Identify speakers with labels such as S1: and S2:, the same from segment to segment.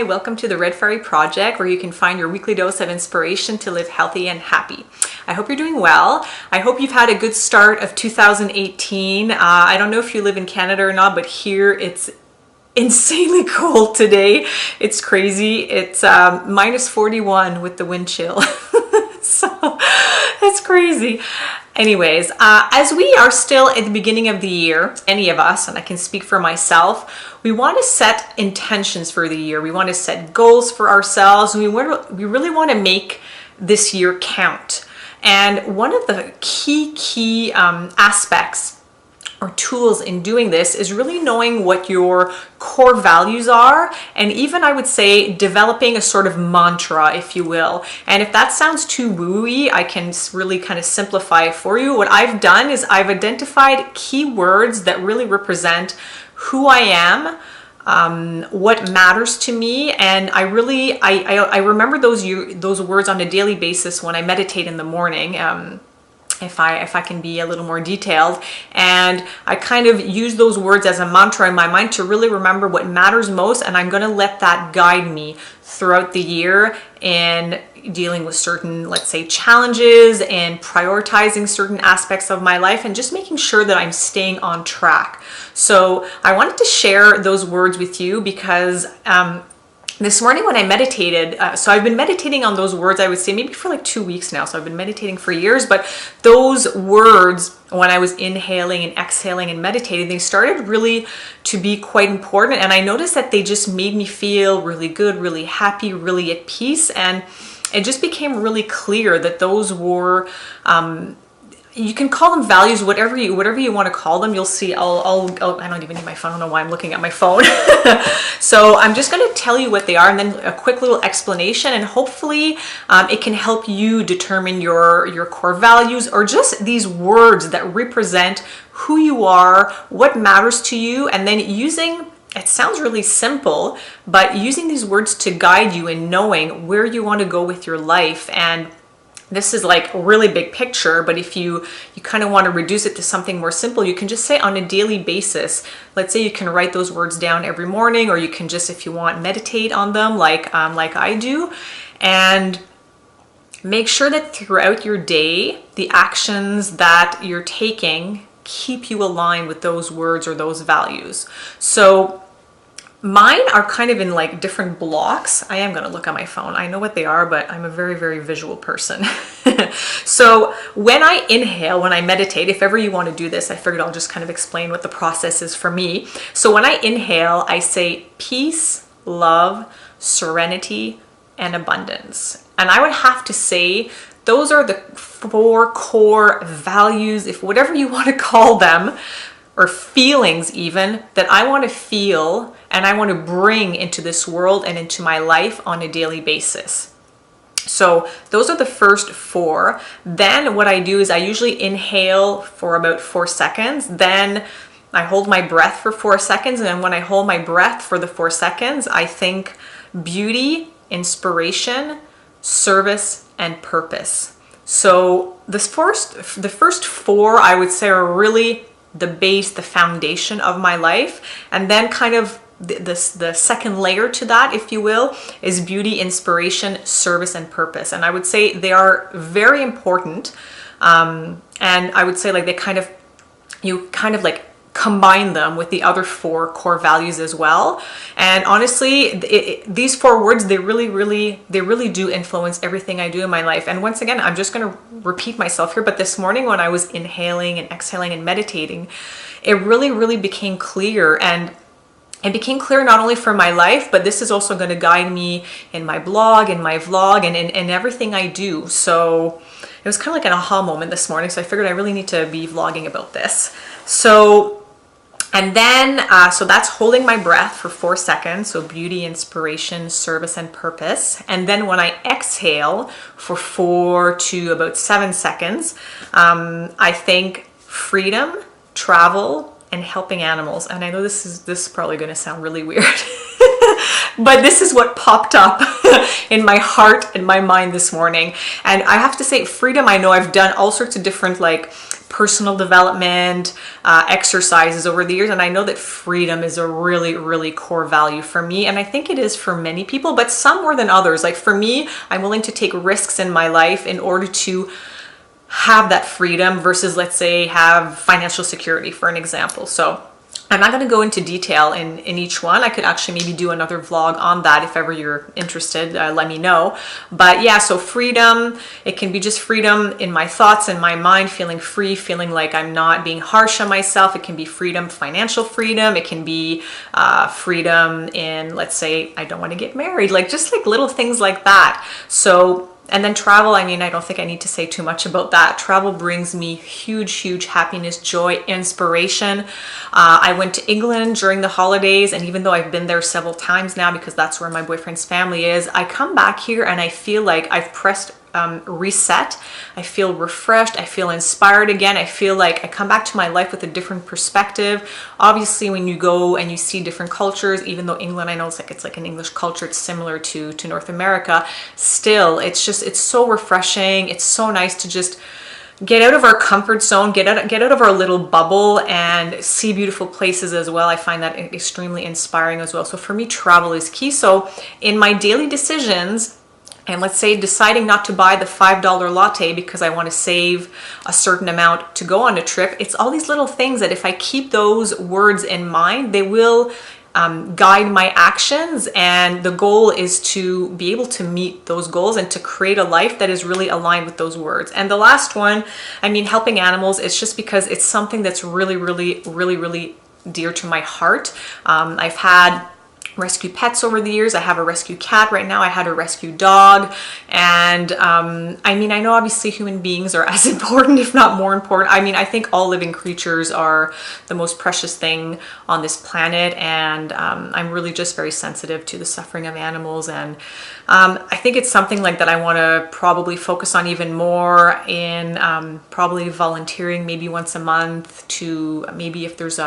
S1: welcome to the Red Fairy Project, where you can find your weekly dose of inspiration to live healthy and happy. I hope you're doing well. I hope you've had a good start of 2018. I don't know if you live in Canada or not, but here it's insanely cold today. It's crazy. It's minus 41 with the wind chill. So it's crazy. Anyways, as we are still at the beginning of the year, any of us, and I can speak for myself, we want to set intentions for the year. We want to set goals for ourselves. And we really want to make this year count. And one of the key aspects or tools in doing this is really knowing what your core values are, and even I would say developing a sort of mantra, if you will. And if that sounds too wooey, I can really kind of simplify it for you. What I've done is I've identified keywords that really represent who I am, what matters to me, and I remember those words on a daily basis when I meditate in the morning. If I can be a little more detailed, and I kind of use those words as a mantra in my mind to really remember what matters most, and I'm going to let that guide me throughout the year in dealing with certain, let's say, challenges and prioritizing certain aspects of my life and just making sure that I'm staying on track. So I wanted to share those words with you because this morning when I meditated, so I've been meditating on those words, I would say maybe for like 2 weeks now. So I've been meditating for years, but those words, when I was inhaling and exhaling and meditating, they started really to be quite important. And I noticed that they just made me feel really good, really happy, really at peace. And it just became really clear that those were, you can call them values, whatever you want to call them. You'll see, I don't even need my phone. I don't know why I'm looking at my phone. So I'm just going to tell you what they are and then a quick little explanation, and hopefully it can help you determine your core values, or just these words that represent who you are, what matters to you, and then using, it sounds really simple, but using these words to guide you in knowing where you want to go with your life. And this is like a really big picture, but if you kind of want to reduce it to something more simple, you can just say on a daily basis. Let's say you can write those words down every morning, or you can just, if you want, meditate on them like I do, and make sure that throughout your day, the actions that you're taking keep you aligned with those words or those values. So mine are kind of in like different blocks. I am going to look at my phone. I know what they are, but I'm a very visual person. So when I inhale, when I meditate, if ever you want to do this, I figured I'll just kind of explain what the process is for me. So when I inhale, I say peace, love, serenity, and abundance. And I would have to say those are the 4 core values, if whatever you want to call them, or feelings even, that I want to feel and I want to bring into this world and into my life on a daily basis. So those are the first 4. Then what I do is I usually inhale for about 4 seconds. Then I hold my breath for 4 seconds. And then when I hold my breath for the 4 seconds, I think beauty, inspiration, service, and purpose. So the first 4, I would say, are really the base, the foundation of my life. And then kind of the second layer to that, if you will, is beauty, inspiration, service, and purpose. And I would say they are very important. And I would say like you kind of like combine them with the other 4 core values as well. And honestly, these 4 words, they really do influence everything I do in my life. And once again, I'm just going to repeat myself here, but this morning when I was inhaling and exhaling and meditating, it really became clear. And it became clear not only for my life, but this is also going to guide me in my blog, in my vlog, and in everything I do. So it was kind of like an aha moment this morning. So I figured I really need to be vlogging about this. So, and then, so that's holding my breath for 4 seconds. So beauty, inspiration, service, and purpose. And then when I exhale for 4 to about 7 seconds, I think freedom, travel, and helping animals. And I know this is probably going to sound really weird, but this is what popped up in my heart and my mind this morning. And I have to say, freedom, I know I've done all sorts of different like personal development exercises over the years, and I know that freedom is a really, really core value for me, and I think it is for many people, but some more than others. Like for me, I'm willing to take risks in my life in order to have that freedom versus, let's say, have financial security, for an example. So I'm not going to go into detail in each one. I could actually maybe do another vlog on that if ever you're interested. Let me know. But yeah, so freedom, it can be just freedom in my thoughts and my mind, feeling free, feeling like I'm not being harsh on myself. It can be freedom, financial freedom. It can be freedom in, let's say, I don't want to get married, like just like little things like that. So, and then travel, I mean, I don't think I need to say too much about that. Travel brings me huge, huge happiness, joy, inspiration. I went to England during the holidays, and even though I've been there several times now because that's where my boyfriend's family is, I come back here and I feel like I've pressed reset. I feel refreshed. I feel inspired again. I feel like I come back to my life with a different perspective. Obviously, when you go and you see different cultures, even though England, I know it's like an English culture, it's similar to North America, still, it's so refreshing. It's so nice to just get out of our comfort zone, get out of our little bubble and see beautiful places as well. I find that extremely inspiring as well. So for me, travel is key. So in my daily decisions, and let's say deciding not to buy the $5 latte because I want to save a certain amount to go on a trip, it's all these little things that if I keep those words in mind, they will guide my actions. And the goal is to be able to meet those goals and to create a life that is really aligned with those words. And the last one, I mean, helping animals, it's just because it's something that's really, really, really, really dear to my heart. I've had rescue pets over the years. I have a rescue cat right now. I had a rescue dog. And I mean, I know obviously human beings are as important, if not more important. I mean, I think all living creatures are the most precious thing on this planet. And I'm really just very sensitive to the suffering of animals. And I think it's something like that I want to probably focus on even more in probably volunteering maybe once a month to maybe if there's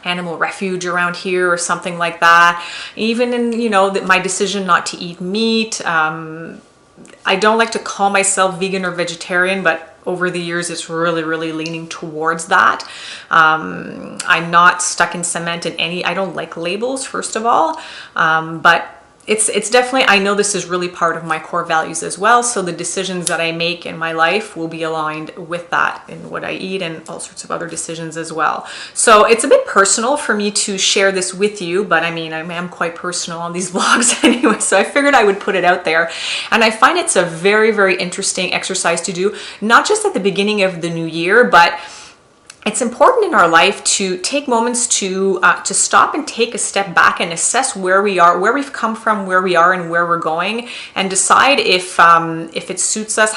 S1: animal refuge around here or something like that. Even in, you know, my decision not to eat meat. I don't like to call myself vegan or vegetarian, but over the years it's really, really leaning towards that. I'm not stuck in cement in any, I don't like labels, first of all, but it's definitely, I know this is really part of my core values as well. So the decisions that I make in my life will be aligned with that in what I eat and all sorts of other decisions as well. So it's a bit personal for me to share this with you, but I mean, I am quite personal on these vlogs anyway, so I figured I would put it out there. And I find it's a very, very interesting exercise to do, not just at the beginning of the new year, but it's important in our life to take moments to stop and take a step back and assess where we are, where we've come from, where we are, and where we're going, and decide if it suits us.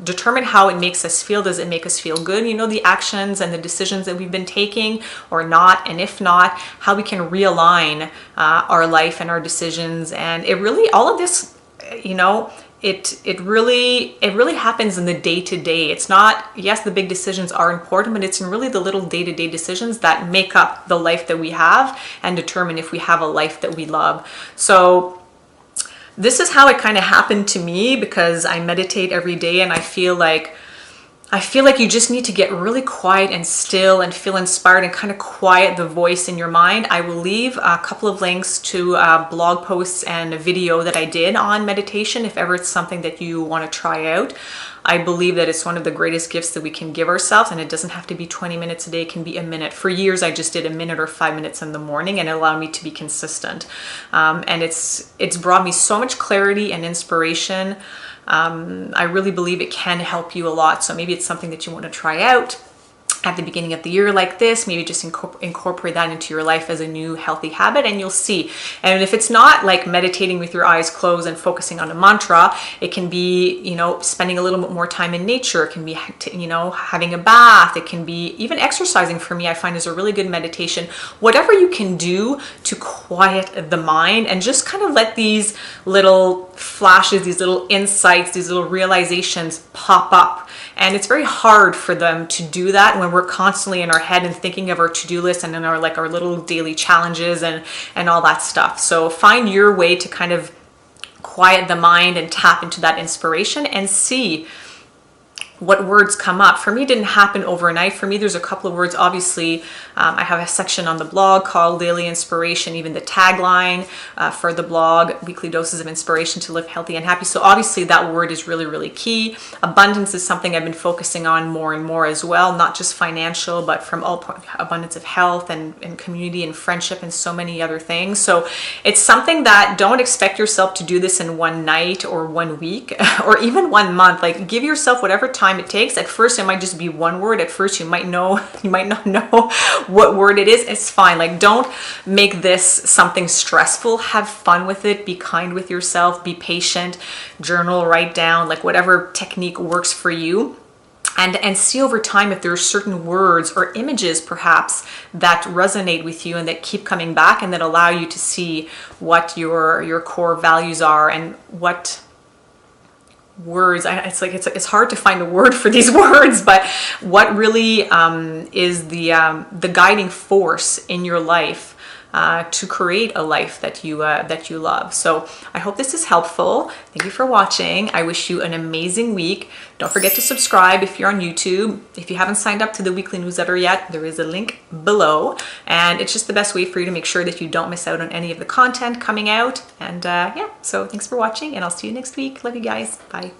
S1: Determine how it makes us feel. Does it make us feel good? You know, the actions and the decisions that we've been taking, or not, and if not, how we can realign our life and our decisions. And it really, all of this, you know, it really happens in the day-to-day. It's not, yes, the big decisions are important, but it's in really the little day-to-day decisions that make up the life that we have and determine if we have a life that we love. So this is how it kind of happened to me, because I meditate every day and I feel like you just need to get really quiet and still and feel inspired and kind of quiet the voice in your mind. I will leave a couple of links to blog posts and a video that I did on meditation if ever it's something that you want to try out. I believe that it's one of the greatest gifts that we can give ourselves, and it doesn't have to be 20 minutes a day, it can be a minute. For years, I just did a minute or 5 minutes in the morning, and it allowed me to be consistent. And it's brought me so much clarity and inspiration. I really believe it can help you a lot. So maybe it's something that you want to try out at the beginning of the year like this. Maybe just incorporate that into your life as a new healthy habit, and you'll see. And if it's not like meditating with your eyes closed and focusing on a mantra, it can be, you know, spending a little bit more time in nature. It can be, you know, having a bath. It can be even exercising. For me, I find is a really good meditation. Whatever you can do to quiet the mind and just kind of let these little flashes, these little insights, these little realizations pop up. And it's very hard for them to do that when when we're constantly in our head and thinking of our to-do list and in our like our little daily challenges and all that stuff. So find your way to kind of quiet the mind and tap into that inspiration and see what words come up. For me, it didn't happen overnight. For me, there's a couple of words. Obviously, I have a section on the blog called Daily Inspiration, even the tagline for the blog, Weekly Doses of Inspiration to Live Healthy and Happy. So obviously that word is really, really key. Abundance is something I've been focusing on more and more as well, not just financial, but from all abundance of health and community and friendship and so many other things. So it's something that don't expect yourself to do this in one night or 1 week or even 1 month. Like give yourself whatever time it takes. At first it might just be one word. At first you might not know what word it is. It's fine. Like don't make this something stressful. Have fun with it. Be kind with yourself. Be patient. Journal, write down, like whatever technique works for you. And see over time if there are certain words or images perhaps that resonate with you and that keep coming back and that allow you to see what your core values are and what words. It's hard to find a word for these words, but what really is the guiding force in your life to create a life that you love. So I hope this is helpful. Thank you for watching. I wish you an amazing week. Don't forget to subscribe if you're on YouTube. If you haven't signed up to the weekly newsletter yet, there is a link below, and it's just the best way for you to make sure that you don't miss out on any of the content coming out. And yeah, so thanks for watching, and I'll see you next week. Love you guys. Bye.